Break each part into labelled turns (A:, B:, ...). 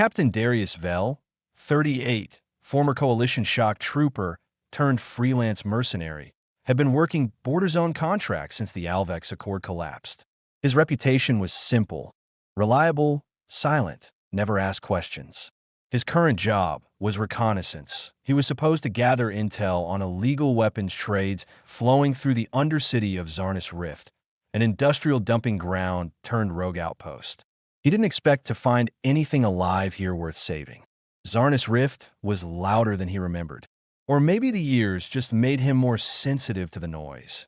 A: Captain Darius Vel, 38, former coalition shock trooper turned freelance mercenary, had been working border zone contracts since the Alvex Accord collapsed. His reputation was simple, reliable, silent, never asked questions. His current job was reconnaissance. He was supposed to gather intel on illegal weapons trades flowing through the undercity of Zarnis Rift, an industrial dumping ground turned rogue outpost. He didn't expect to find anything alive here worth saving. Zarnis Rift was louder than he remembered. Or maybe the years just made him more sensitive to the noise.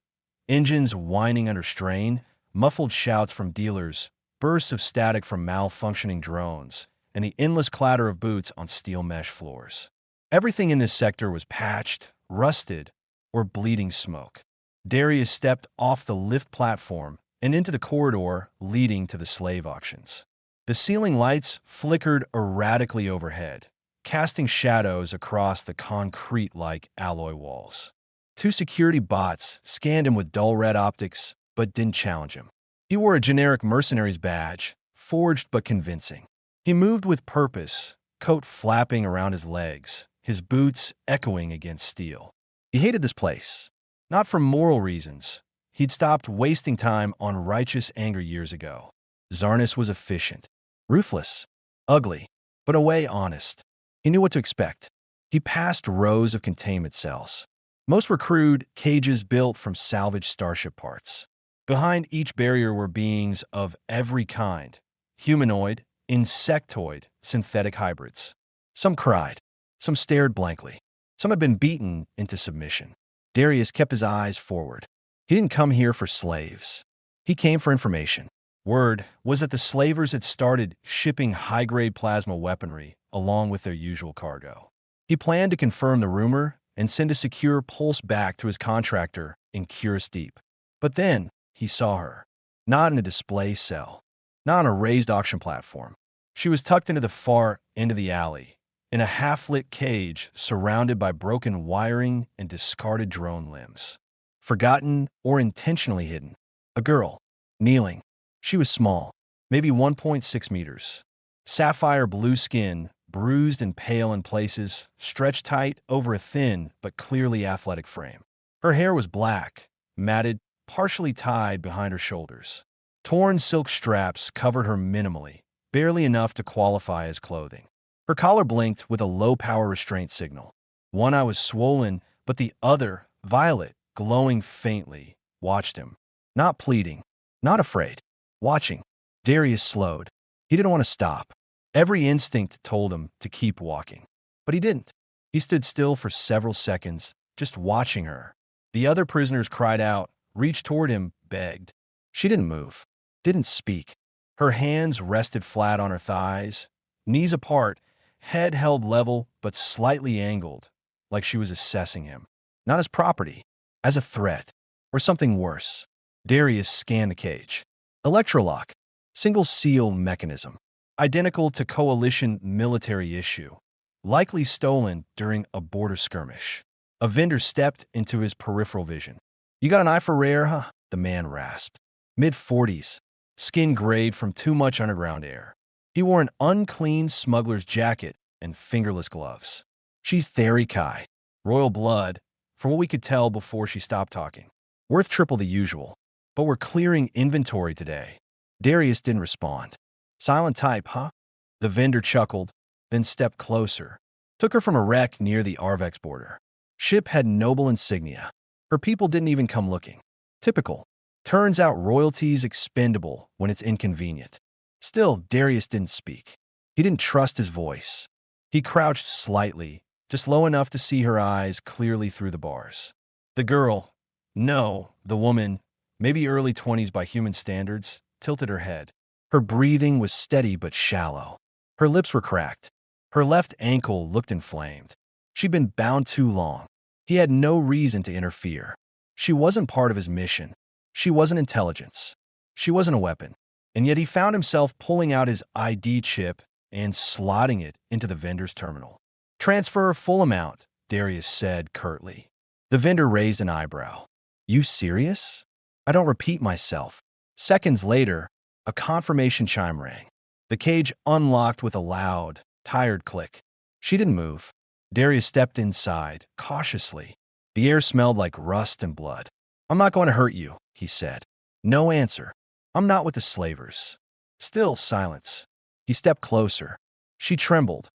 A: Engines whining under strain, muffled shouts from dealers, bursts of static from malfunctioning drones, and the endless clatter of boots on steel mesh floors. Everything in this sector was patched, rusted, or bleeding smoke. Darius stepped off the lift platform and into the corridor leading to the slave auctions. The ceiling lights flickered erratically overhead, casting shadows across the concrete-like alloy walls. Two security bots scanned him with dull red optics, but didn't challenge him. He wore a generic mercenary's badge, forged but convincing. He moved with purpose, coat flapping around his legs, his boots echoing against steel. He hated this place, not for moral reasons. He'd stopped wasting time on righteous anger years ago. Zarnis was efficient, ruthless, ugly, but in a way honest. He knew what to expect. He passed rows of containment cells. Most were crude cages built from salvaged starship parts. Behind each barrier were beings of every kind: humanoid, insectoid, synthetic hybrids. Some cried, some stared blankly, some had been beaten into submission. Darius kept his eyes forward. He didn't come here for slaves. He came for information. Word was that the slavers had started shipping high-grade plasma weaponry along with their usual cargo. He planned to confirm the rumor and send a secure pulse back to his contractor in Curus Deep. But then he saw her, not in a display cell, not on a raised auction platform. She was tucked into the far end of the alley, in a half-lit cage surrounded by broken wiring and discarded drone limbs. Forgotten or intentionally hidden. A girl, kneeling. She was small, maybe 1.6 meters. Sapphire blue skin, bruised and pale in places, stretched tight over a thin but clearly athletic frame. Her hair was black, matted, partially tied behind her shoulders. Torn silk straps covered her minimally, barely enough to qualify as clothing. Her collar blinked with a low-power restraint signal. One eye was swollen, but the other, violet, glowing faintly, watched him. Not pleading, not afraid. Watching. Darius slowed. He didn't want to stop. Every instinct told him to keep walking. But he didn't. He stood still for several seconds, just watching her. The other prisoners cried out, reached toward him, begged. She didn't move, didn't speak. Her hands rested flat on her thighs, knees apart, head held level but slightly angled, like she was assessing him. Not as property, as a threat, or something worse. Darius scanned the cage. Electrolock, single seal mechanism, identical to coalition military issue, likely stolen during a border skirmish. A vendor stepped into his peripheral vision. "You got an eye for rare, huh?" the man rasped. Mid-40s, skin grayed from too much underground air. He wore an unclean smuggler's jacket and fingerless gloves. "She's Therikai, royal blood, from what we could tell before she stopped talking. Worth triple the usual. But we're clearing inventory today." Darius didn't respond. "Silent type, huh?" The vendor chuckled, then stepped closer. Took her from a wreck near the Arvex border. Ship had noble insignia. Her people didn't even come looking. Typical. Turns out royalty's expendable when it's inconvenient. Still, Darius didn't speak. He didn't trust his voice. He crouched slightly, just low enough to see her eyes clearly through the bars. The girl, no, the woman, maybe early 20s by human standards, tilted her head. Her breathing was steady but shallow. Her lips were cracked. Her left ankle looked inflamed. She'd been bound too long. He had no reason to interfere. She wasn't part of his mission. She wasn't intelligence. She wasn't a weapon. And yet he found himself pulling out his ID chip and slotting it into the vendor's terminal. "Transfer full amount," Darius said curtly. The vendor raised an eyebrow. "You serious?" "I don't repeat myself." Seconds later, a confirmation chime rang. The cage unlocked with a loud, tired click. She didn't move. Darius stepped inside, cautiously. The air smelled like rust and blood. "I'm not going to hurt you," he said. No answer. "I'm not with the slavers." Still silence. He stepped closer. She trembled,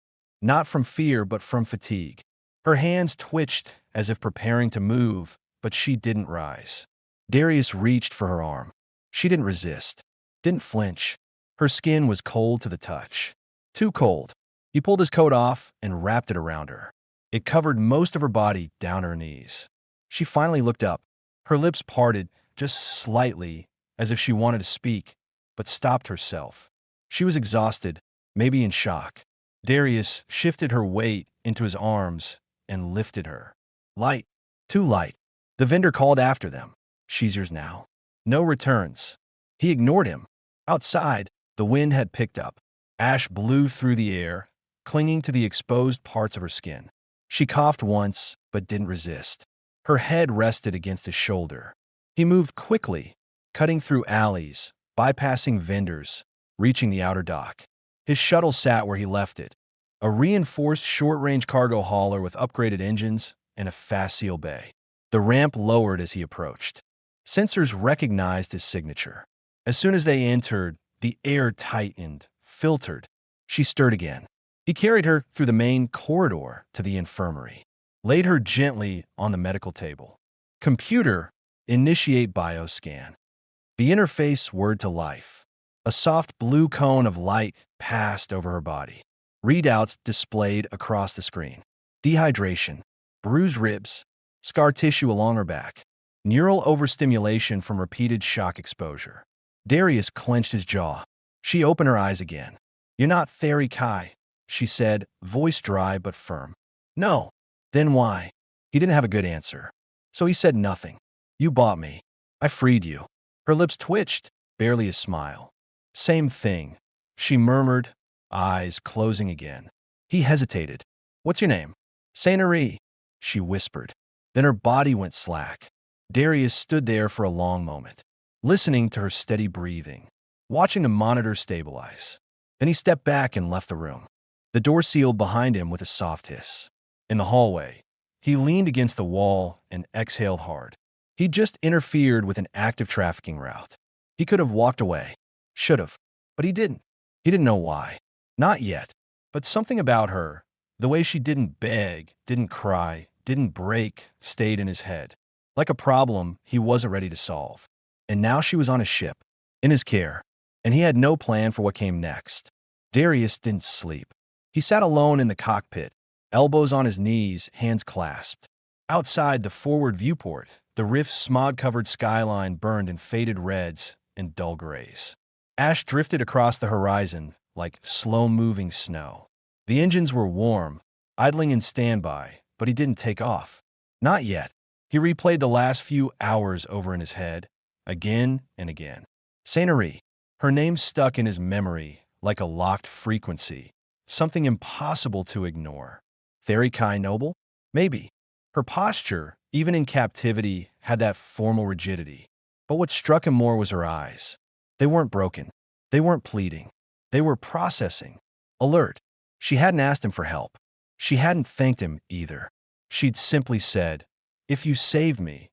A: not from fear but from fatigue. Her hands twitched as if preparing to move, but she didn't rise. Darius reached for her arm. She didn't resist, didn't flinch. Her skin was cold to the touch. Too cold. He pulled his coat off and wrapped it around her. It covered most of her body down her knees. She finally looked up. Her lips parted just slightly, as if she wanted to speak, but stopped herself. She was exhausted, maybe in shock. Darius shifted her weight into his arms and lifted her. Light. Too light. The vendor called after them. "She's yours now." No returns. He ignored him. Outside, the wind had picked up. Ash blew through the air, clinging to the exposed parts of her skin. She coughed once, but didn't resist. Her head rested against his shoulder. He moved quickly, cutting through alleys, bypassing vendors, reaching the outer dock. His shuttle sat where he left it, a reinforced short-range cargo hauler with upgraded engines and a fast seal bay. The ramp lowered as he approached. Sensors recognized his signature. As soon as they entered, the air tightened, filtered. She stirred again. He carried her through the main corridor to the infirmary, laid her gently on the medical table. Computer, initiate bioscan. The interface whirred to life. A soft blue cone of light passed over her body. Readouts displayed across the screen. Dehydration, bruised ribs, scar tissue along her back, neural overstimulation from repeated shock exposure. Darius clenched his jaw. She opened her eyes again. "You're not Theri Kai," she said, voice dry but firm. "No." "Then why?" He didn't have a good answer, so he said nothing. "You bought me. I freed you." Her lips twitched, barely a smile. "Same thing," she murmured, eyes closing again. He hesitated. "What's your name?" "Saintie," she whispered. Then her body went slack. Darius stood there for a long moment, listening to her steady breathing, watching the monitor stabilize. Then he stepped back and left the room. The door sealed behind him with a soft hiss. In the hallway, he leaned against the wall and exhaled hard. He'd just interfered with an active trafficking route. He could have walked away. Should have. But he didn't. He didn't know why. Not yet. But something about her, the way she didn't beg, didn't cry, didn't break, stayed in his head. Like a problem he wasn't ready to solve. And now she was on his ship, in his care, and he had no plan for what came next. Darius didn't sleep. He sat alone in the cockpit, elbows on his knees, hands clasped. Outside the forward viewport, the rift's smog-covered skyline burned in faded reds and dull grays. Ash drifted across the horizon like slow-moving snow. The engines were warm, idling in standby, but he didn't take off. Not yet. He replayed the last few hours over in his head, again and again. Saintie. Her name stuck in his memory like a locked frequency, something impossible to ignore. Theri Kai Noble? Maybe. Her posture, even in captivity, had that formal rigidity. But what struck him more was her eyes. They weren't broken. They weren't pleading. They were processing. Alert. She hadn't asked him for help. She hadn't thanked him either. She'd simply said, "If you saved me,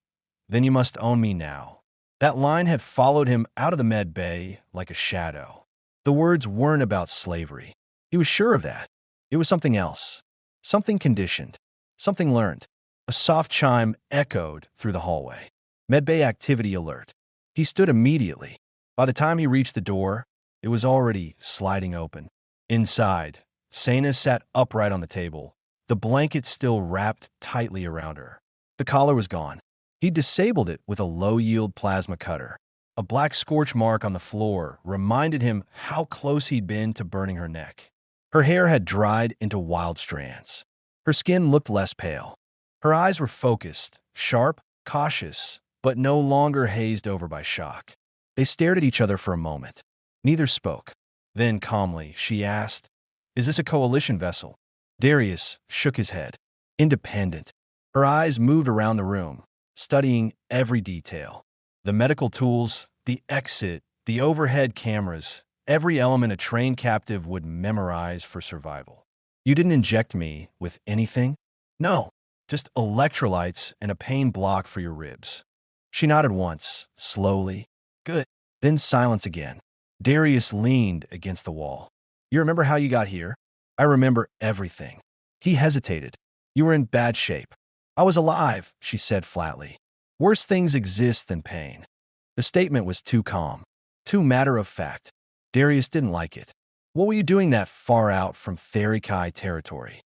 A: then you must own me now." That line had followed him out of the med bay like a shadow. The words weren't about slavery. He was sure of that. It was something else. Something conditioned. Something learned. A soft chime echoed through the hallway. Medbay activity alert. He stood immediately. By the time he reached the door, it was already sliding open. Inside, Saina sat upright on the table, the blanket still wrapped tightly around her. The collar was gone. He disabled it with a low-yield plasma cutter. A black scorch mark on the floor reminded him how close he'd been to burning her neck. Her hair had dried into wild strands. Her skin looked less pale. Her eyes were focused, sharp, cautious, but no longer hazed over by shock. They stared at each other for a moment. Neither spoke. Then, calmly, she asked, "Is this a coalition vessel?" Darius shook his head. "Independent." Her eyes moved around the room, studying every detail. The medical tools, the exit, the overhead cameras, Every element a trained captive would memorize for survival. You didn't inject me with anything? No, just electrolytes and a pain block for your ribs. She nodded once, slowly. Good. Then silence again. Darius leaned against the wall. You remember how you got here? I remember everything. He hesitated. You were in bad shape. I was alive, she said flatly. Worse things exist than pain. The statement was too calm, too matter of fact. Darius didn't like it. What were you doing that far out from Therikai territory?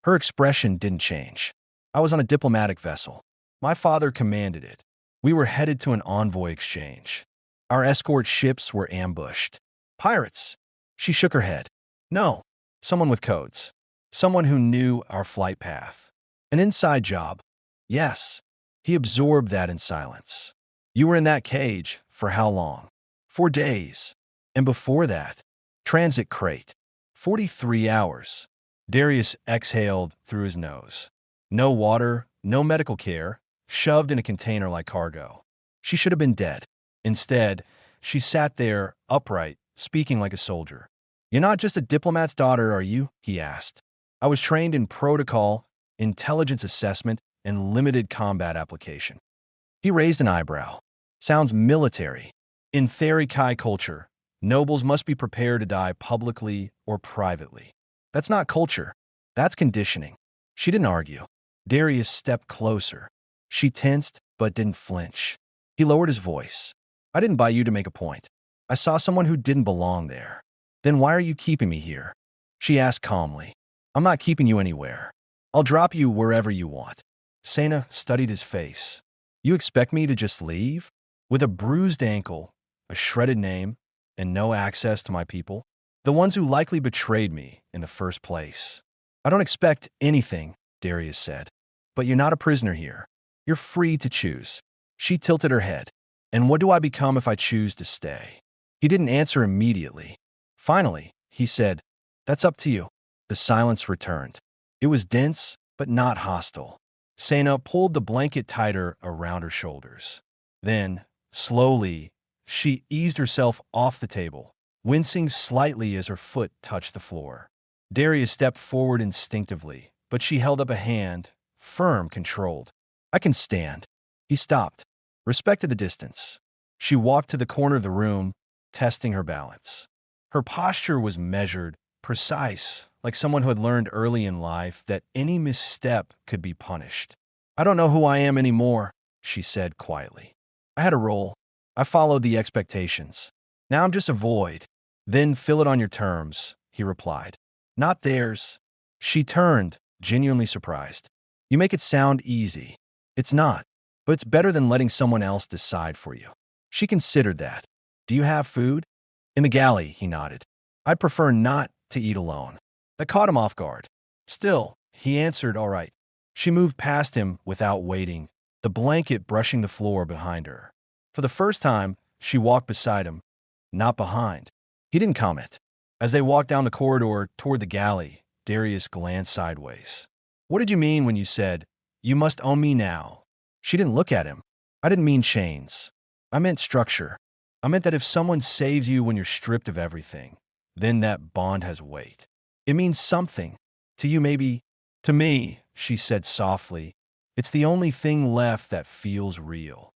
A: Her expression didn't change. I was on a diplomatic vessel. My father commanded it. We were headed to an envoy exchange. Our escort ships were ambushed. Pirates. She shook her head. No, someone with codes. Someone who knew our flight path. An inside job. Yes. He absorbed that in silence. You were in that cage for how long? 4 days. And before that, transit crate. 43 hours. Darius exhaled through his nose. No water, no medical care, shoved in a container like cargo. She should have been dead. Instead, she sat there, upright, speaking like a soldier. You're not just a diplomat's daughter, are you? He asked. I was trained in protocol, intelligence assessment, and limited combat application. He raised an eyebrow. Sounds military. In Therikai culture, nobles must be prepared to die publicly or privately. That's not culture. That's conditioning. She didn't argue. Darius stepped closer. She tensed, but didn't flinch. He lowered his voice. I didn't buy you to make a point. I saw someone who didn't belong there. Then why are you keeping me here? She asked calmly. I'm not keeping you anywhere. I'll drop you wherever you want. Saina studied his face. You expect me to just leave? With a bruised ankle, a shredded name, and no access to my people? The ones who likely betrayed me in the first place. I don't expect anything, Darius said. But you're not a prisoner here. You're free to choose. She tilted her head. And what do I become if I choose to stay? He didn't answer immediately. Finally, he said, That's up to you. The silence returned. It was dense, but not hostile. Saina pulled the blanket tighter around her shoulders. Then, slowly, she eased herself off the table, wincing slightly as her foot touched the floor. Darius stepped forward instinctively, but she held up a hand, firm, controlled. I can stand. He stopped, respected the distance. She walked to the corner of the room, testing her balance. Her posture was measured, precise, like someone who had learned early in life that any misstep could be punished. I don't know who I am anymore, she said quietly. I had a role. I followed the expectations. Now I'm just a void. Then fill it on your terms, he replied. Not theirs. She turned, genuinely surprised. You make it sound easy. It's not, but it's better than letting someone else decide for you. She considered that. Do you have food? In the galley, he nodded. I'd prefer not to eat alone. That caught him off guard. Still, he answered all right. She moved past him without waiting, the blanket brushing the floor behind her. For the first time, she walked beside him, not behind. He didn't comment. As they walked down the corridor toward the galley, Darius glanced sideways. What did you mean when you said, you must own me now? She didn't look at him. I didn't mean chains. I meant structure. I meant that if someone saves you when you're stripped of everything, then that bond has weight. It means something. To you, maybe. To me, she said softly, it's the only thing left that feels real.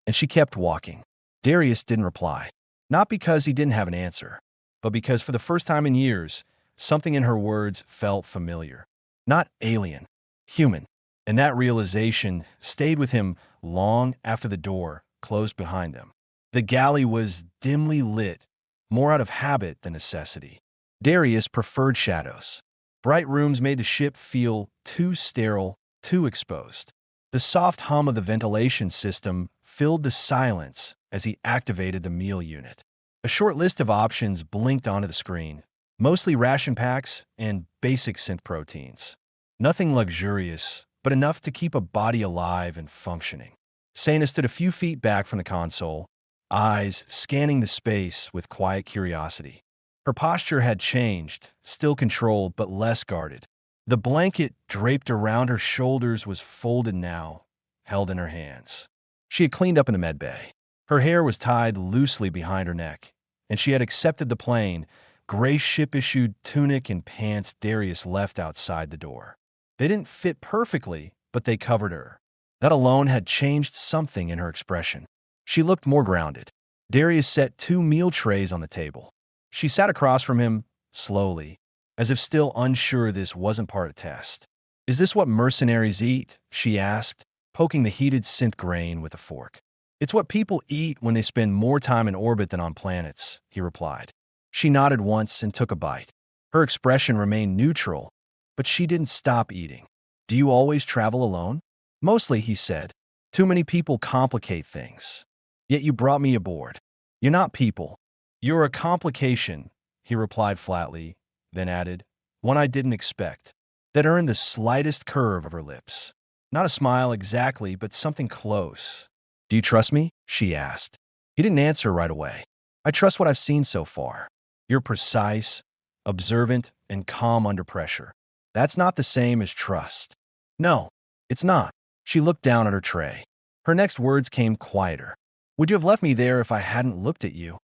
A: And she kept walking. Darius didn't reply. Not because he didn't have an answer, but because for the first time in years, something in her words felt familiar. Not alien, human. And that realization stayed with him long after the door closed behind them. The galley was dimly lit, more out of habit than necessity. Darius preferred shadows. Bright rooms made the ship feel too sterile, too exposed. The soft hum of the ventilation system filled the silence as he activated the meal unit. A short list of options blinked onto the screen, mostly ration packs and basic synth proteins. Nothing luxurious, but enough to keep a body alive and functioning. Saina stood a few feet back from the console, eyes scanning the space with quiet curiosity. Her posture had changed, still controlled but less guarded. The blanket draped around her shoulders was folded now, held in her hands. She had cleaned up in the med bay. Her hair was tied loosely behind her neck, and she had accepted the plain, gray ship-issued tunic and pants Darius left outside the door. They didn't fit perfectly, but they covered her. That alone had changed something in her expression. She looked more grounded. Darius set 2 meal trays on the table. She sat across from him, slowly, as if still unsure this wasn't part of the test. "Is this what mercenaries eat?" she asked, poking the heated synth grain with a fork. "It's what people eat when they spend more time in orbit than on planets," he replied. She nodded once and took a bite. Her expression remained neutral, but she didn't stop eating. "Do you always travel alone?" "Mostly," he said. "Too many people complicate things. Yet you brought me aboard." "You're not people. You're a complication," he replied flatly, then added, "one I didn't expect." That earned the slightest curve of her lips. Not a smile exactly, but something close. "Do you trust me?" she asked. He didn't answer right away. "I trust what I've seen so far. You're precise, observant, and calm under pressure. That's not the same as trust." "No, it's not." She looked down at her tray. Her next words came quieter. "Would you have left me there if I hadn't looked at you?"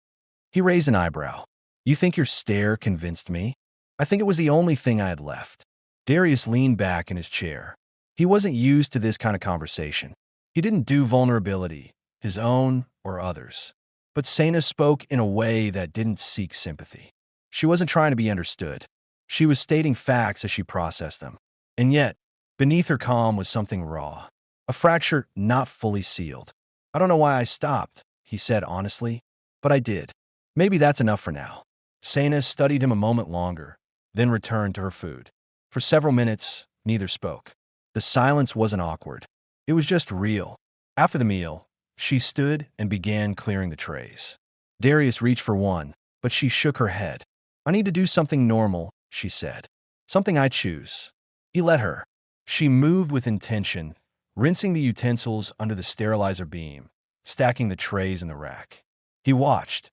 A: He raised an eyebrow. "You think your stare convinced me?" "I think it was the only thing I had left." Darius leaned back in his chair. He wasn't used to this kind of conversation. He didn't do vulnerability, his own or others. But Saintie spoke in a way that didn't seek sympathy. She wasn't trying to be understood. She was stating facts as she processed them. And yet, beneath her calm was something raw, a fracture not fully sealed. "I don't know why I stopped," he said honestly, "but I did. Maybe that's enough for now." Saintie studied him a moment longer, then returned to her food. For several minutes, neither spoke. The silence wasn't awkward. It was just real. After the meal, she stood and began clearing the trays. Darius reached for one, but she shook her head. "I need to do something normal," she said. "Something I choose." He let her. She moved with intention, rinsing the utensils under the sterilizer beam, stacking the trays in the rack. He watched,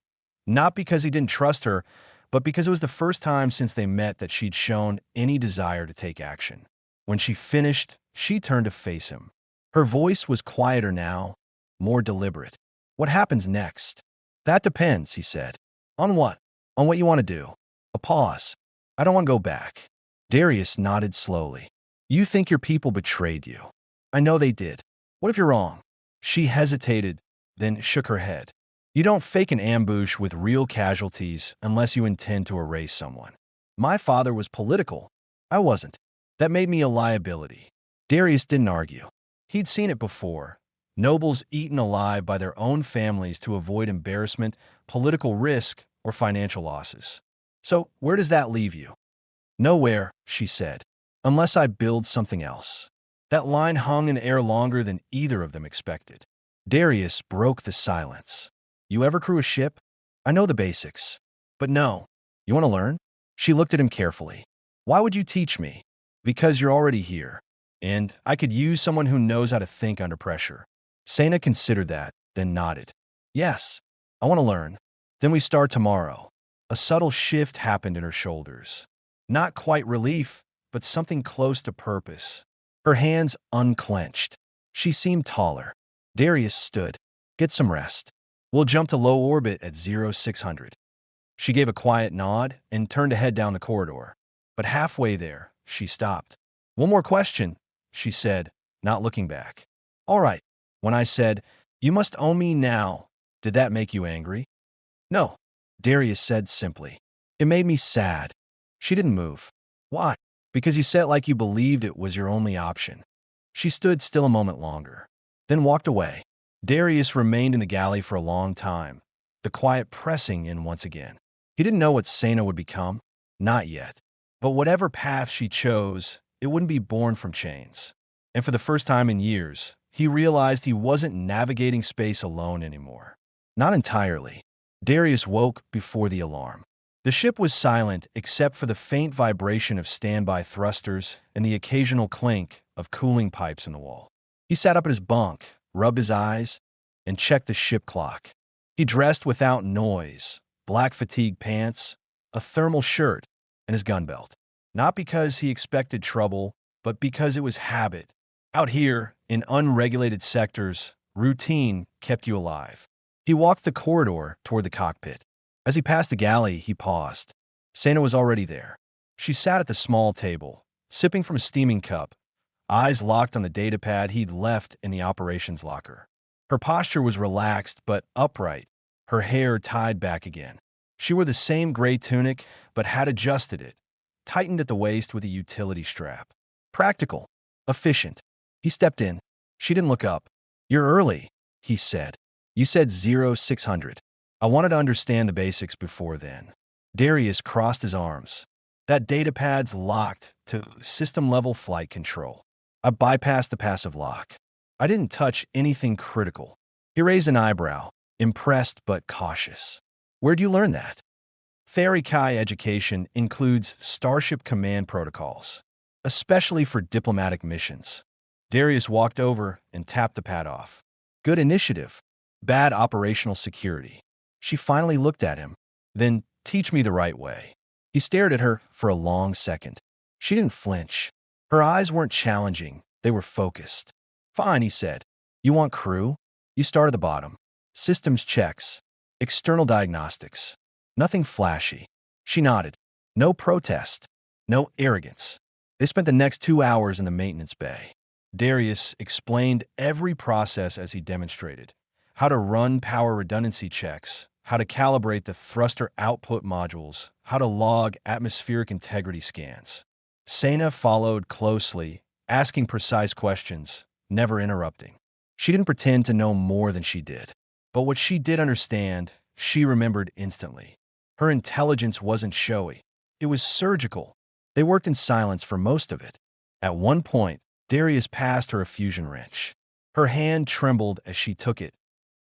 A: not because he didn't trust her, but because it was the first time since they met that she'd shown any desire to take action. When she finished, she turned to face him. Her voice was quieter now, more deliberate. "What happens next?" "That depends," he said. "On what?" "On what you want to do." A pause. "I don't want to go back." Darius nodded slowly. "You think your people betrayed you." "I know they did." "What if you're wrong?" She hesitated, then shook her head. "You don't fake an ambush with real casualties unless you intend to erase someone. My father was political. I wasn't. That made me a liability." Darius didn't argue. He'd seen it before. Nobles eaten alive by their own families to avoid embarrassment, political risk, or financial losses. "So where does that leave you?" "Nowhere," she said, "unless I build something else." That line hung in the air longer than either of them expected. Darius broke the silence. "You ever crew a ship?" "I know the basics." "But no. You want to learn?" She looked at him carefully. "Why would you teach me?" "Because you're already here. And I could use someone who knows how to think under pressure." Saintie considered that, then nodded. "Yes, I want to learn." "Then we start tomorrow." A subtle shift happened in her shoulders. Not quite relief, but something close to purpose. Her hands unclenched. She seemed taller. Darius stood. "Get some rest. We'll jump to low orbit at 0600. She gave a quiet nod and turned to head down the corridor. But halfway there, she stopped. "One more question," she said, not looking back. "All right." When I said, "You must own me now," did that make you angry? "No," Darius said simply. "It made me sad." She didn't move. "Why?" "Because you said it like you believed it was your only option." She stood still a moment longer, then walked away. Darius remained in the galley for a long time, the quiet pressing in once again. He didn't know what Saintie would become. Not yet. But whatever path she chose, it wouldn't be born from chains. And for the first time in years, he realized he wasn't navigating space alone anymore. Not entirely. Darius woke before the alarm. The ship was silent except for the faint vibration of standby thrusters and the occasional clink of cooling pipes in the wall. He sat up at his bunk, rubbed his eyes, and checked the ship clock. He dressed without noise, black fatigue pants, a thermal shirt, and his gun belt. Not because he expected trouble, but because it was habit. Out here, in unregulated sectors, routine kept you alive. He walked the corridor toward the cockpit. As he passed the galley, he paused. Saintie was already there. She sat at the small table, sipping from a steaming cup, eyes locked on the datapad he'd left in the operations locker. Her posture was relaxed but upright, her hair tied back again. She wore the same gray tunic, but had adjusted it, tightened at the waist with a utility strap. Practical. Efficient. He stepped in. She didn't look up. "You're early," he said. "You said 0600. I wanted to understand the basics before then." Darius crossed his arms. "That datapad's locked to system-level flight control. I bypassed the passive lock. I didn't touch anything critical." He raised an eyebrow, impressed but cautious. "Where'd you learn that?" Ferry Kai education includes Starship Command protocols, especially for diplomatic missions. Darius walked over and tapped the pad off. "Good initiative. Bad operational security." She finally looked at him. "Then teach me the right way." He stared at her for a long second. She didn't flinch. Her eyes weren't challenging, they were focused. "Fine," he said. "You want crew? You start at the bottom. Systems checks. External diagnostics. Nothing flashy." She nodded. No protest. No arrogance. They spent the next 2 hours in the maintenance bay. Darius explained every process as he demonstrated. How to run power redundancy checks, how to calibrate the thruster output modules, how to log atmospheric integrity scans. Saintie followed closely, asking precise questions, never interrupting. She didn't pretend to know more than she did. But what she did understand, she remembered instantly. Her intelligence wasn't showy. It was surgical. They worked in silence for most of it. At one point, Darius passed her a fusion wrench. Her hand trembled as she took it,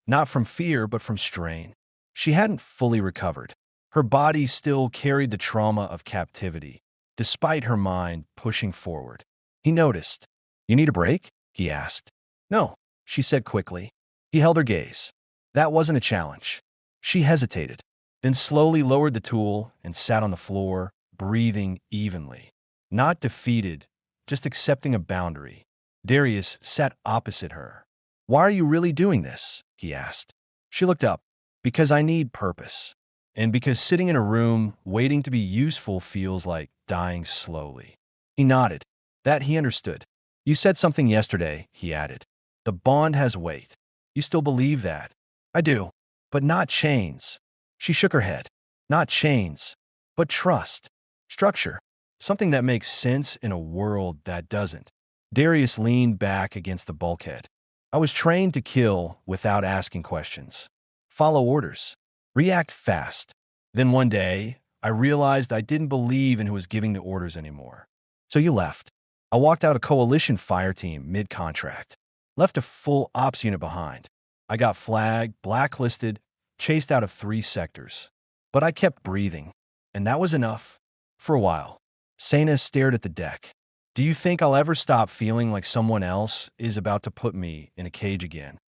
A: not from fear but from strain. She hadn't fully recovered. Her body still carried the trauma of captivity, despite her mind pushing forward. He noticed. "You need a break?" he asked. "No," she said quickly. He held her gaze. That wasn't a challenge. She hesitated, then slowly lowered the tool and sat on the floor, breathing evenly. Not defeated, just accepting a boundary. Darius sat opposite her. "Why are you really doing this?" he asked. She looked up. "Because I need purpose. And because sitting in a room, waiting to be useful feels like dying slowly." He nodded. That he understood. "You said something yesterday," he added. "The bond has weight. You still believe that?" "I do. But not chains." She shook her head. "Not chains, but trust. Structure. Something that makes sense in a world that doesn't." Darius leaned back against the bulkhead. "I was trained to kill without asking questions. Follow orders. React fast. Then one day, I realized I didn't believe in who was giving the orders anymore. So you left. I walked out a coalition fire team mid-contract. Left a full ops unit behind. I got flagged, blacklisted, chased out of 3 sectors. But I kept breathing. And that was enough. For a while." Saintie stared at the deck. "Do you think I'll ever stop feeling like someone else is about to put me in a cage again?"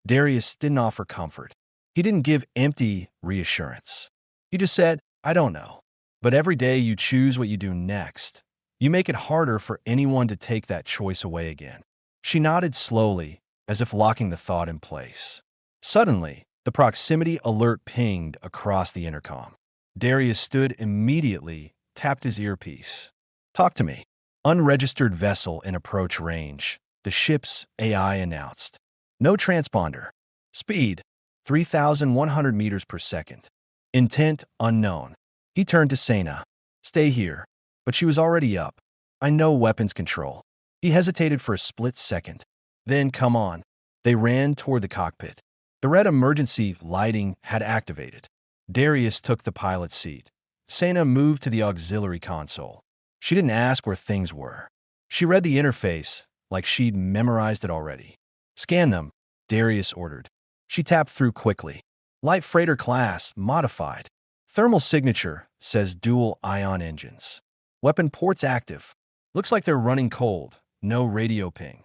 A: Darius didn't offer comfort. He didn't give empty reassurance. He just said, "I don't know. But every day you choose what you do next. You make it harder for anyone to take that choice away again." She nodded slowly, as if locking the thought in place. Suddenly, the proximity alert pinged across the intercom. Darius stood immediately, tapped his earpiece. "Talk to me." "Unregistered vessel in approach range," the ship's AI announced. "No transponder. Speed, 3,100 meters per second. Intent unknown." He turned to Saintie. "Stay here." But she was already up. "I know weapons control." He hesitated for a split second. "Then come on." They ran toward the cockpit. The red emergency lighting had activated. Darius took the pilot's seat. Saintie moved to the auxiliary console. She didn't ask where things were. She read the interface like she'd memorized it already. "Scan them," Darius ordered. She tapped through quickly. "Light freighter class, modified. Thermal signature says dual ion engines. Weapon ports active. Looks like they're running cold. No radio ping."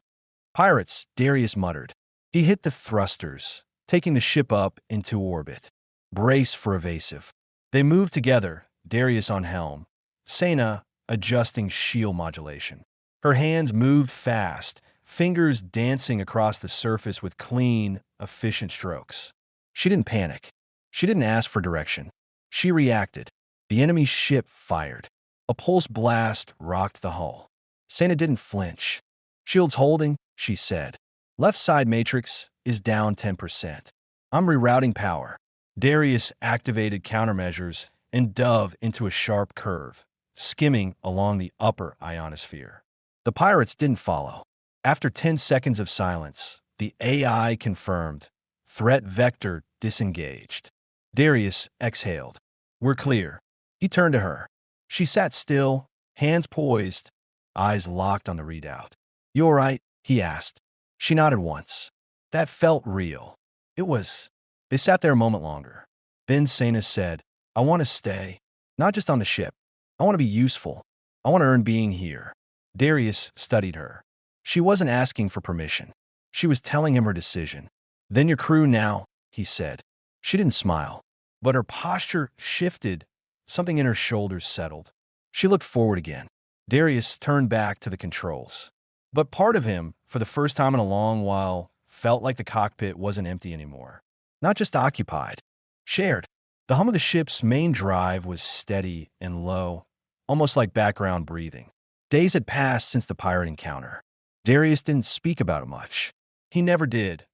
A: "Pirates," Darius muttered. He hit the thrusters, taking the ship up into orbit. "Brace for evasive." They moved together, Darius on helm, Saintie adjusting shield modulation. Her hands moved fast, fingers dancing across the surface with clean, efficient strokes. She didn't panic. She didn't ask for direction. She reacted. The enemy ship fired. A pulse blast rocked the hull. Saintie didn't flinch. "Shields holding," she said. "Left side matrix is down 10%. I'm rerouting power." Darius activated countermeasures and dove into a sharp curve, skimming along the upper ionosphere. The pirates didn't follow. After 10 seconds of silence, the AI confirmed. Threat vector disengaged. Darius exhaled. "We're clear." He turned to her. She sat still, hands poised, eyes locked on the readout. "You all right?" he asked. She nodded once. That felt real. It was. They sat there a moment longer. Then Saintie said, "I want to stay. Not just on the ship. I want to be useful. I want to earn being here." Darius studied her. She wasn't asking for permission. She was telling him her decision. "Then your crew now," he said. She didn't smile, but her posture shifted. Something in her shoulders settled. She looked forward again. Darius turned back to the controls. But part of him, for the first time in a long while, felt like the cockpit wasn't empty anymore. Not just occupied. Shared. The hum of the ship's main drive was steady and low, almost like background breathing. Days had passed since the pirate encounter. Darius didn't speak about it much. He never did.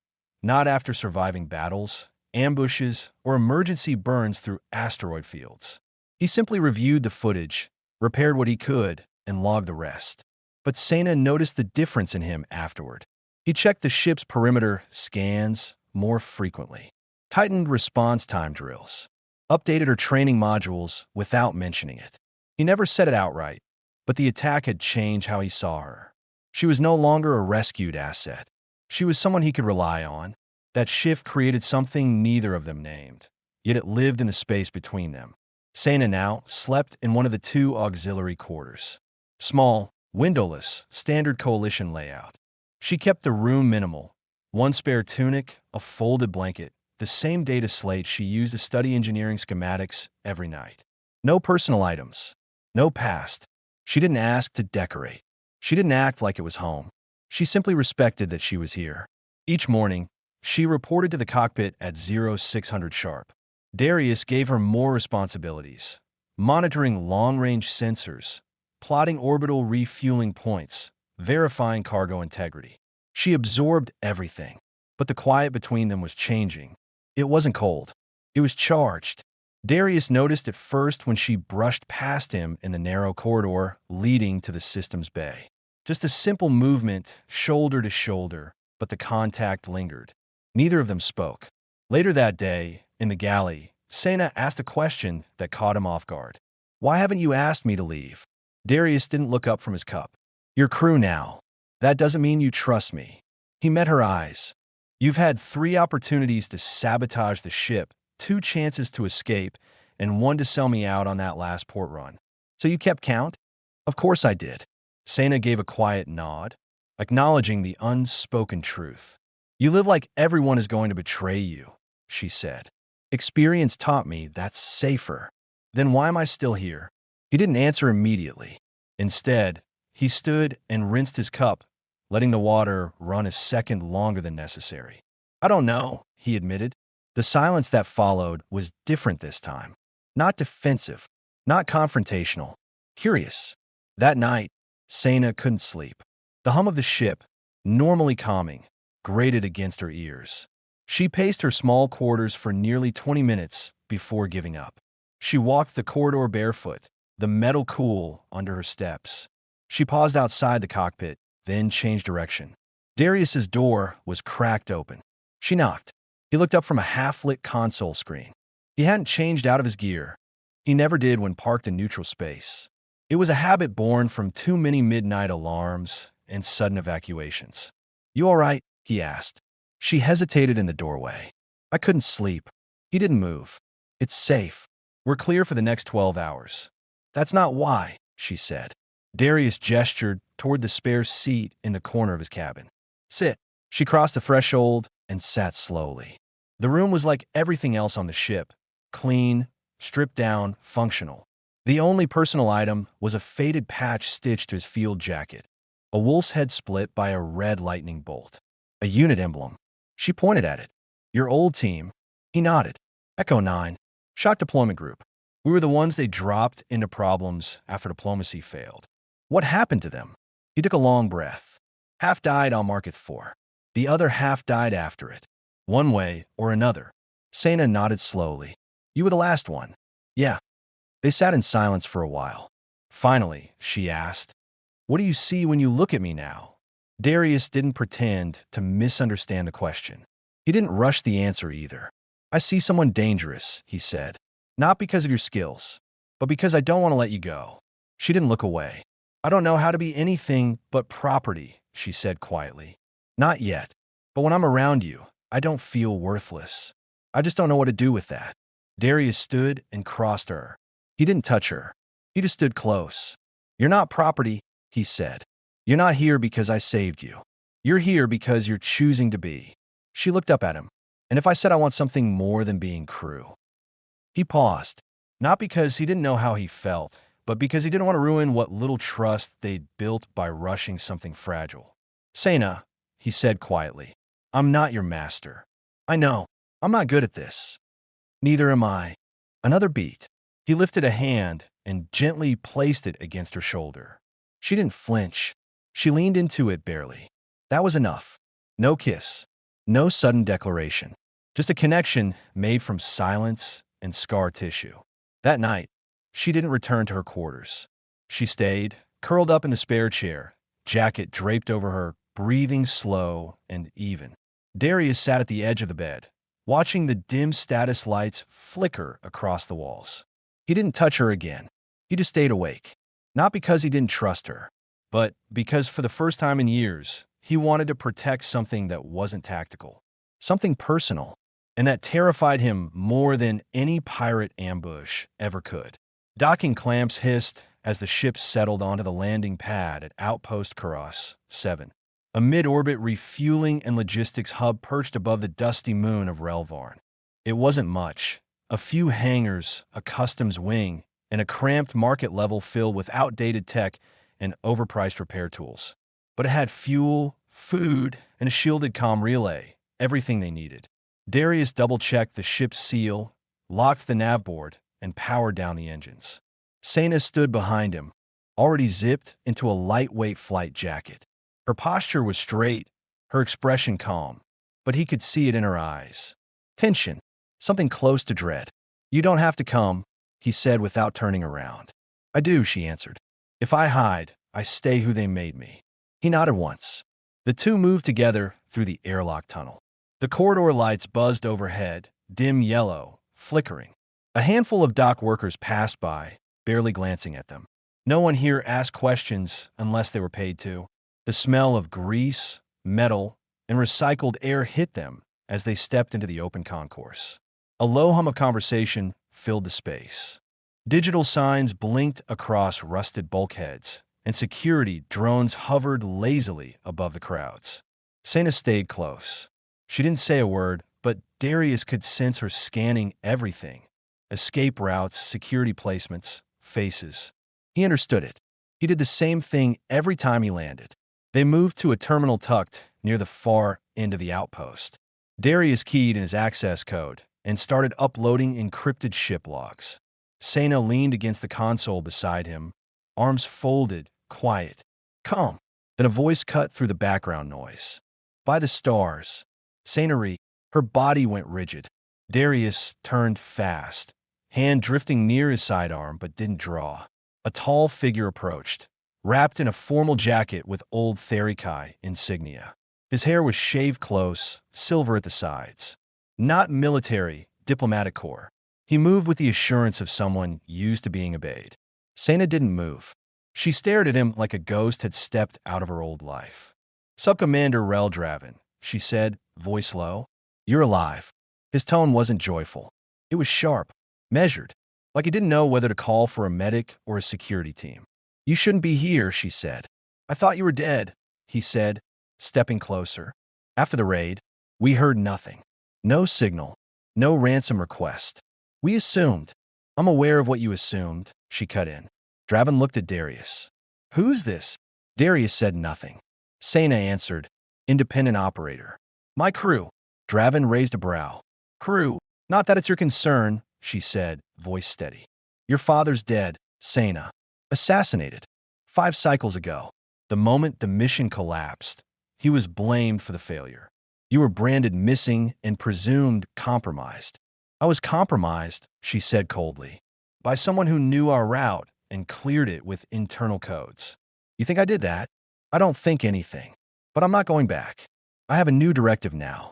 A: Not after surviving battles, ambushes, or emergency burns through asteroid fields. He simply reviewed the footage, repaired what he could, and logged the rest. But Saintie noticed the difference in him afterward. He checked the ship's perimeter scans more frequently, tightened response time drills, updated her training modules without mentioning it. He never said it outright, but the attack had changed how he saw her. She was no longer a rescued asset. She was someone he could rely on. That shift created something neither of them named, yet it lived in the space between them. Saintie now slept in one of the two auxiliary quarters. Small, windowless, standard coalition layout. She kept the room minimal. One spare tunic, a folded blanket, the same data slate she used to study engineering schematics every night. No personal items. No past. She didn't ask to decorate. She didn't act like it was home. She simply respected that she was here. Each morning, she reported to the cockpit at 0600 sharp. Darius gave her more responsibilities, monitoring long-range sensors, plotting orbital refueling points, verifying cargo integrity. She absorbed everything, but the quiet between them was changing. It wasn't cold. It was charged. Darius noticed it first when she brushed past him in the narrow corridor leading to the system's bay. Just a simple movement, shoulder to shoulder, but the contact lingered. Neither of them spoke. Later that day, in the galley, Saintie asked a question that caught him off guard. "Why haven't you asked me to leave?" Darius didn't look up from his cup. "Your crew now. That doesn't mean you trust me." He met her eyes. "You've had 3 opportunities to sabotage the ship, 2 chances to escape, and 1 to sell me out on that last port run. So you kept count?" "Of course I did." Saintie gave a quiet nod, acknowledging the unspoken truth. "You live like everyone is going to betray you," she said. "Experience taught me that's safer." "Then why am I still here?" He didn't answer immediately. Instead, he stood and rinsed his cup, letting the water run a second longer than necessary. "I don't know," he admitted. The silence that followed was different this time. Not defensive, not confrontational, curious. That night, Saintie couldn't sleep. The hum of the ship, normally calming, grated against her ears. She paced her small quarters for nearly 20 minutes before giving up. She walked the corridor barefoot, the metal cool under her steps. She paused outside the cockpit, then changed direction. Darius's door was cracked open. She knocked. He looked up from a half-lit console screen. He hadn't changed out of his gear. He never did when parked in neutral space. It was a habit born from too many midnight alarms and sudden evacuations. "You all right?" he asked. She hesitated in the doorway. "I couldn't sleep." He didn't move. "It's safe. We're clear for the next 12 hours. "That's not why," she said. Darius gestured toward the spare seat in the corner of his cabin. "Sit." She crossed the threshold and sat slowly. The room was like everything else on the ship, clean, stripped down, functional. The only personal item was a faded patch stitched to his field jacket, a wolf's head split by a red lightning bolt. A unit emblem. She pointed at it. "Your old team." He nodded. "Echo 9. Shock Deployment Group." We were the ones they dropped into problems after diplomacy failed. What happened to them? He took a long breath. Half died on Market 4. The other half died after it. One way or another. Saina nodded slowly. You were the last one. Yeah. They sat in silence for a while. Finally, she asked, what do you see when you look at me now? Darius didn't pretend to misunderstand the question. He didn't rush the answer either. I see someone dangerous, he said. Not because of your skills, but because I don't want to let you go. She didn't look away. I don't know how to be anything but property, she said quietly. Not yet. But when I'm around you, I don't feel worthless. I just don't know what to do with that. Darius stood and crossed her. He didn't touch her. He just stood close. You're not property, he said. You're not here because I saved you. You're here because you're choosing to be. She looked up at him. And if I said I want something more than being crew? He paused. Not because he didn't know how he felt, but because he didn't want to ruin what little trust they'd built by rushing something fragile. Saina, he said quietly, I'm not your master. I know. I'm not good at this. Neither am I. Another beat. He lifted a hand and gently placed it against her shoulder. She didn't flinch. She leaned into it barely. That was enough. No kiss. No sudden declaration. Just a connection made from silence and scar tissue. That night, she didn't return to her quarters. She stayed, curled up in the spare chair, jacket draped over her, breathing slow and even. Darius sat at the edge of the bed, watching the dim status lights flicker across the walls. He didn't touch her again. He just stayed awake. Not because he didn't trust her, but because for the first time in years, he wanted to protect something that wasn't tactical, something personal, and that terrified him more than any pirate ambush ever could. Docking clamps hissed as the ship settled onto the landing pad at Outpost Karas 7, a mid-orbit refueling and logistics hub perched above the dusty moon of Relvarn. It wasn't much. A few hangars, a customs wing, and a cramped market level filled with outdated tech and overpriced repair tools. But it had fuel, food, and a shielded comm relay, everything they needed. Darius double-checked the ship's seal, locked the nav board, and powered down the engines. Saina stood behind him, already zipped into a lightweight flight jacket. Her posture was straight, her expression calm, but he could see it in her eyes. Tension, something close to dread. You don't have to come, he said without turning around. I do, she answered. If I hide, I stay who they made me. He nodded once. The two moved together through the airlock tunnel. The corridor lights buzzed overhead, dim yellow, flickering. A handful of dock workers passed by, barely glancing at them. No one here asked questions unless they were paid to. The smell of grease, metal, and recycled air hit them as they stepped into the open concourse. A low hum of conversation filled the space. Digital signs blinked across rusted bulkheads, and security drones hovered lazily above the crowds. Saina stayed close. She didn't say a word, but Darius could sense her scanning everything. Escape routes, security placements, faces. He understood it. He did the same thing every time he landed. They moved to a terminal tucked near the far end of the outpost. Darius keyed in his access code and started uploading encrypted ship logs. Saina leaned against the console beside him, arms folded, quiet. Come. Then a voice cut through the background noise. By the stars. Sainari, her body went rigid. Darius turned fast, hand drifting near his sidearm but didn't draw. A tall figure approached, wrapped in a formal jacket with old Therikai insignia. His hair was shaved close, silver at the sides. Not military, diplomatic corps. He moved with the assurance of someone used to being obeyed. Saina didn't move. She stared at him like a ghost had stepped out of her old life. Sub-Commander Reldraven, she said, voice low. You're alive. His tone wasn't joyful. It was sharp, measured, like he didn't know whether to call for a medic or a security team. You shouldn't be here, she said. I thought you were dead, he said, stepping closer. After the raid, we heard nothing. No signal, no ransom request. We assumed. I'm aware of what you assumed, she cut in. Draven looked at Darius. Who's this? Darius said nothing. Saina answered, independent operator. My crew. Draven raised a brow. Crew. Not that it's your concern, she said, voice steady. Your father's dead, Saina. Assassinated. 5 cycles ago. The moment the mission collapsed, he was blamed for the failure. You were branded missing and presumed compromised. I was compromised, she said coldly, by someone who knew our route and cleared it with internal codes. You think I did that? I don't think anything. But I'm not going back. I have a new directive now.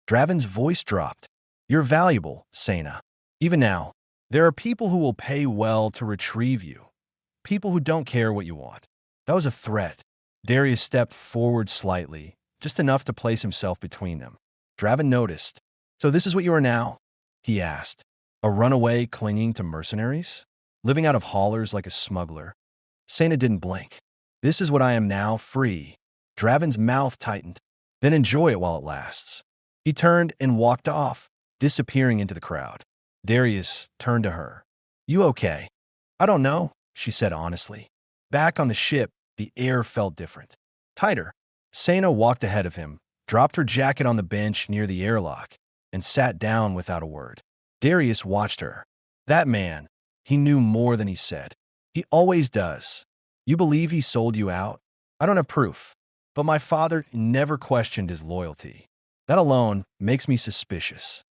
A: Draven's voice dropped. You're valuable, Saina. Even now, there are people who will pay well to retrieve you. People who don't care what you want. That was a threat. Darius stepped forward slightly, just enough to place himself between them. Draven noticed. So this is what you are now? He asked. A runaway clinging to mercenaries? Living out of haulers like a smuggler? Saina didn't blink. This is what I am now, free. Draven's mouth tightened. Then enjoy it while it lasts. He turned and walked off, disappearing into the crowd. Darius turned to her. You okay? I don't know, she said honestly. Back on the ship, the air felt different. Tighter. Saina walked ahead of him, dropped her jacket on the bench near the airlock, and sat down without a word. Darius watched her. That man, he knew more than he said. He always does. You believe he sold you out? I don't have proof. But my father never questioned his loyalty. That alone makes me suspicious.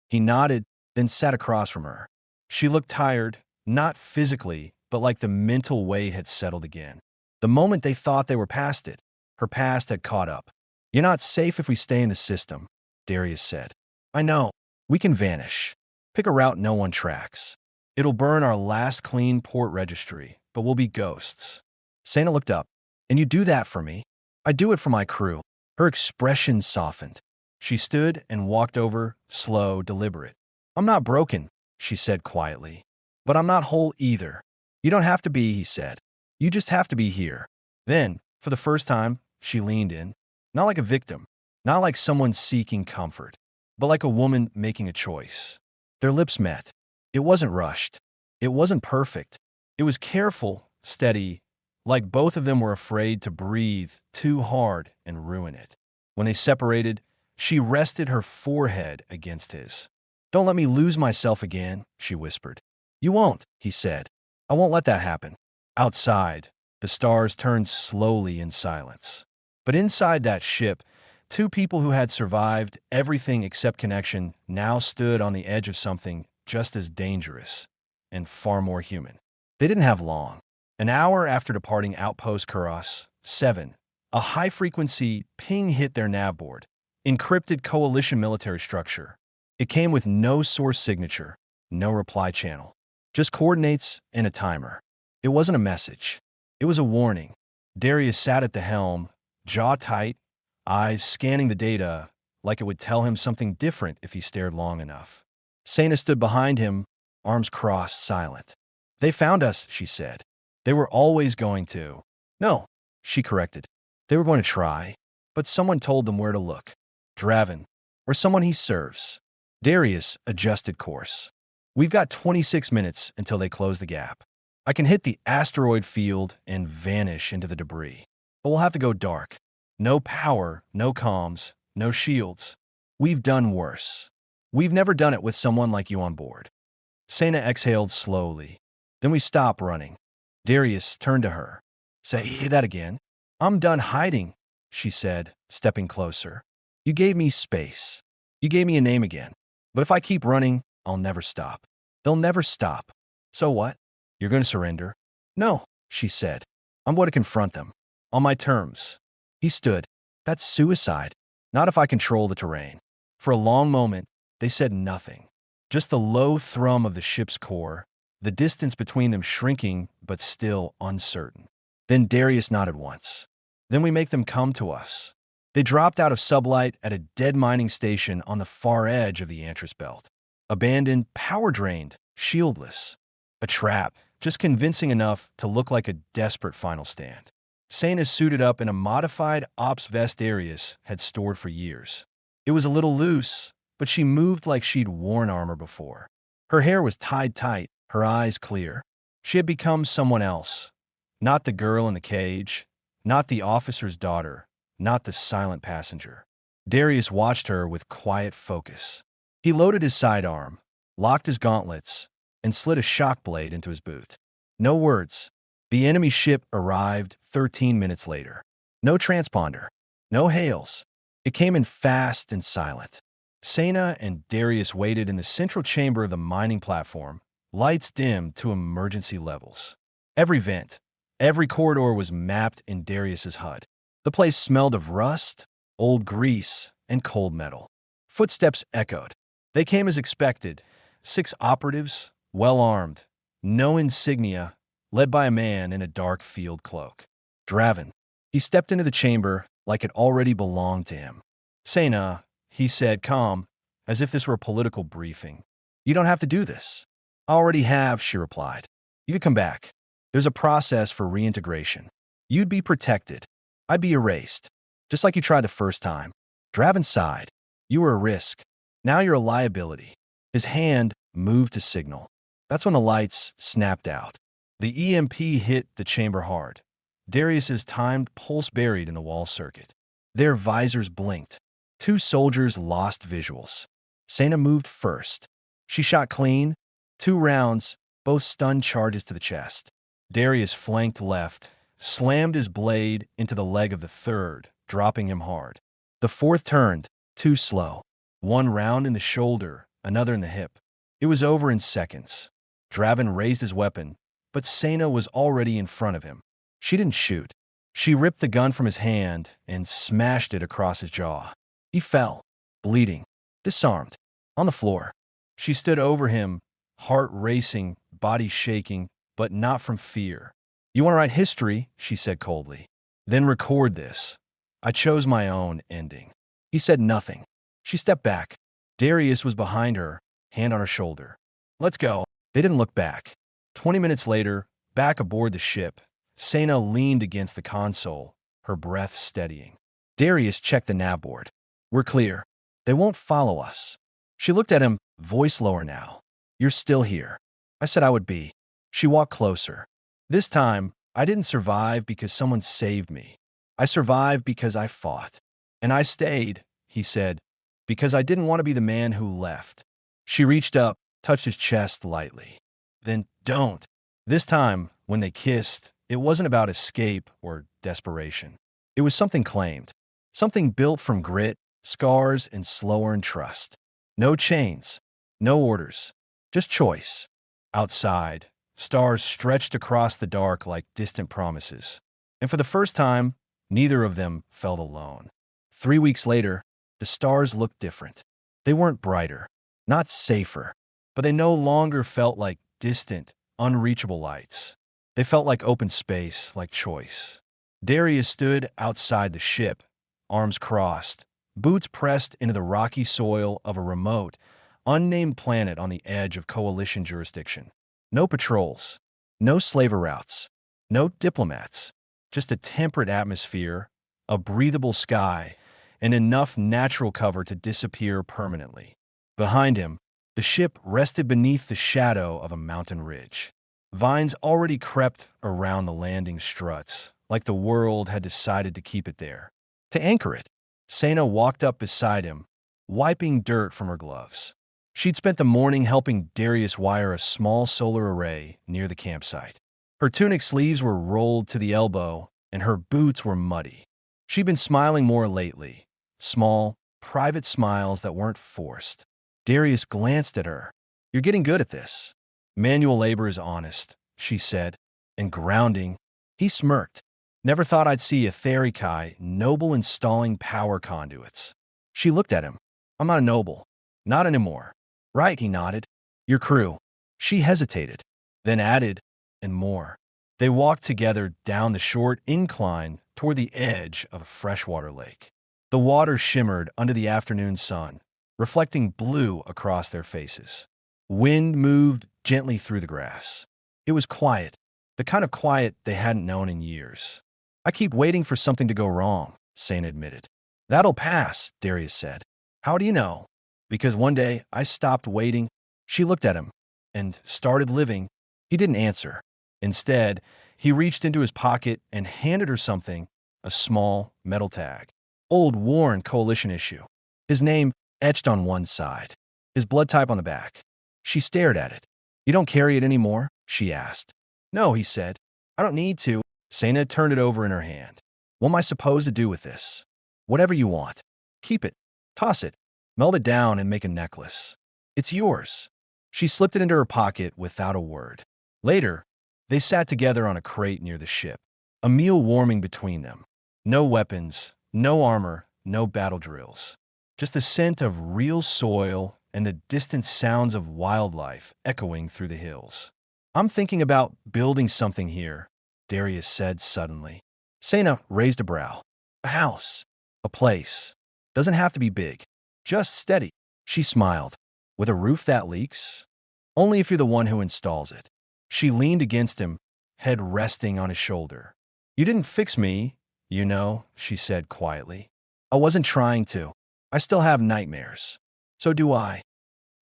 A: He nodded, then sat across from her. She looked tired, not physically, but like the mental weight had settled again. The moment they thought they were past it, her past had caught up. You're not safe if we stay in the system, Darius said. I know. We can vanish. Pick a route no one tracks. It'll burn our last clean port registry, but we'll be ghosts. Saina looked up. And you do that for me? I do it for my crew. Her expression softened. She stood and walked over, slow, deliberate. I'm not broken, she said quietly. But I'm not whole either. You don't have to be, he said. You just have to be here. Then, for the first time, she leaned in. Not like a victim, not like someone seeking comfort, but like a woman making a choice. Their lips met. It wasn't rushed. It wasn't perfect. It was careful, steady, like both of them were afraid to breathe too hard and ruin it. When they separated, she rested her forehead against his. Don't let me lose myself again, she whispered. You won't, he said. I won't let that happen. Outside, the stars turned slowly in silence. But inside that ship, 2 people who had survived everything except connection now stood on the edge of something just as dangerous and far more human. They didn't have long. An hour after departing Outpost Kuros 7, a high-frequency ping hit their nav board, encrypted coalition military structure. It came with no source signature, no reply channel, just coordinates and a timer. It wasn't a message. It was a warning. Darius sat at the helm, jaw tight, eyes scanning the data like it would tell him something different if he stared long enough. Saina stood behind him, arms crossed, silent. They found us, she said. They were always going to. No, she corrected. They were going to try, but someone told them where to look. Draven, or someone he serves. Darius adjusted course. We've got 26 minutes until they close the gap. I can hit the asteroid field and vanish into the debris, but we'll have to go dark. No power, no comms, no shields. We've done worse. We've never done it with someone like you on board. Saina exhaled slowly. Then we stopped running. Darius turned to her. Say that again. I'm done hiding, she said, stepping closer. You gave me space. You gave me a name again. But if I keep running, I'll never stop. They'll never stop. So what? You're going to surrender? No, she said. I'm going to confront them. On my terms. He stood. That's suicide. Not if I control the terrain. For a long moment, they said nothing. Just the low thrum of the ship's core, the distance between them shrinking but still uncertain. Then Darius nodded once. Then we make them come to us. They dropped out of sublight at a dead mining station on the far edge of the Antris Belt. Abandoned, power-drained, shieldless. A trap, just convincing enough to look like a desperate final stand. Saina suited up in a modified ops vest Darius had stored for years. It was a little loose, but she moved like she'd worn armor before. Her hair was tied tight, her eyes clear. She had become someone else. Not the girl in the cage, not the officer's daughter, not the silent passenger. Darius watched her with quiet focus. He loaded his sidearm, locked his gauntlets, and slid a shock blade into his boot. No words. The enemy ship arrived 13 minutes later. No transponder. No hails. It came in fast and silent. Saina and Darius waited in the central chamber of the mining platform, lights dimmed to emergency levels. Every vent, every corridor was mapped in Darius's HUD. The place smelled of rust, old grease, and cold metal. Footsteps echoed. They came as expected. 6 operatives, well-armed, no insignia, led by a man in a dark field cloak. Draven. He stepped into the chamber like it already belonged to him. Saina, he said, calm, as if this were a political briefing. You don't have to do this. I already have, she replied. You could come back. There's a process for reintegration. You'd be protected. I'd be erased. Just like you tried the first time. Draven sighed. You were a risk. Now you're a liability. His hand moved to signal. That's when the lights snapped out. The EMP hit the chamber hard. Darius's timed pulse buried in the wall circuit. Their visors blinked. 2 soldiers lost visuals. Saina moved first. She shot clean. 2 rounds, both stun charges to the chest. Darius flanked left, slammed his blade into the leg of the third, dropping him hard. The fourth turned, too slow. 1 round in the shoulder, another in the hip. It was over in seconds. Draven raised his weapon, but Saina was already in front of him. She didn't shoot. She ripped the gun from his hand and smashed it across his jaw. He fell, bleeding, disarmed, on the floor. She stood over him, heart racing, body shaking, but not from fear. You want to write history, she said coldly. Then record this. I chose my own ending. He said nothing. She stepped back. Darius was behind her, hand on her shoulder. Let's go. They didn't look back. 20 minutes later, back aboard the ship, Saina leaned against the console, her breath steadying. Darius checked the navboard. We're clear. They won't follow us. She looked at him, voice lower now. You're still here. I said I would be. She walked closer. This time, I didn't survive because someone saved me. I survived because I fought. And I stayed, he said, because I didn't want to be the man who left. She reached up, touched his chest lightly. Then don't. This time, when they kissed, it wasn't about escape or desperation. It was something claimed. Something built from grit, scars, and slow-earned trust. No chains. No orders. Just choice. Outside, stars stretched across the dark like distant promises. And for the first time, neither of them felt alone. 3 weeks later, the stars looked different. They weren't brighter, not safer, but they no longer felt like distant, unreachable lights. They felt like open space, like choice. Darius stood outside the ship, arms crossed, boots pressed into the rocky soil of a remote, unnamed planet on the edge of coalition jurisdiction. No patrols, no slaver routes, no diplomats, just a temperate atmosphere, a breathable sky, and enough natural cover to disappear permanently. Behind him, the ship rested beneath the shadow of a mountain ridge. Vines already crept around the landing struts, like the world had decided to keep it there. To anchor it, Saina walked up beside him, wiping dirt from her gloves. She'd spent the morning helping Darius wire a small solar array near the campsite. Her tunic sleeves were rolled to the elbow, and her boots were muddy. She'd been smiling more lately, small, private smiles that weren't forced. Darius glanced at her. You're getting good at this. Manual labor is honest, she said, and grounding. He smirked. Never thought I'd see a Therikai noble installing power conduits. She looked at him. I'm not a noble. Not anymore. Right, he nodded. Your crew. She hesitated, then added, and more. They walked together down the short incline toward the edge of a freshwater lake. The water shimmered under the afternoon sun, reflecting blue across their faces. Wind moved gently through the grass. It was quiet, the kind of quiet they hadn't known in years. I keep waiting for something to go wrong, Saina admitted. That'll pass, Darius said. How do you know? Because one day I stopped waiting. She looked at him and started living. He didn't answer. Instead, he reached into his pocket and handed her something, a small metal tag. Old worn coalition issue. His name etched on one side, his blood type on the back. She stared at it. You don't carry it anymore? She asked. No, he said. I don't need to. Saina turned it over in her hand. What am I supposed to do with this? Whatever you want. Keep it. Toss it. Melt it down and make a necklace. It's yours. She slipped it into her pocket without a word. Later, they sat together on a crate near the ship, a meal warming between them. No weapons, no armor, no battle drills. Just the scent of real soil and the distant sounds of wildlife echoing through the hills. I'm thinking about building something here, Darius said suddenly. Saina raised a brow. A house. A place. Doesn't have to be big. Just steady. She smiled. With a roof that leaks? Only if you're the one who installs it. She leaned against him, head resting on his shoulder. You didn't fix me, you know, she said quietly. I wasn't trying to. I still have nightmares. So do I.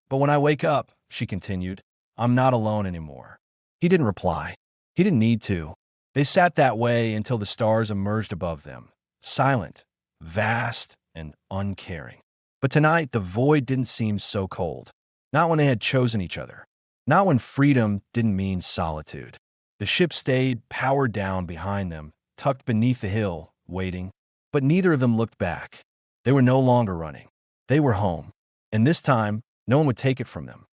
A: But when I wake up, she continued, I'm not alone anymore. He didn't reply. He didn't need to. They sat that way until the stars emerged above them, silent, vast, and uncaring. But tonight, the void didn't seem so cold. Not when they had chosen each other. Not when freedom didn't mean solitude. The ship stayed, powered down behind them, tucked beneath the hill, waiting. But neither of them looked back. They were no longer running. They were home. And this time, no one would take it from them.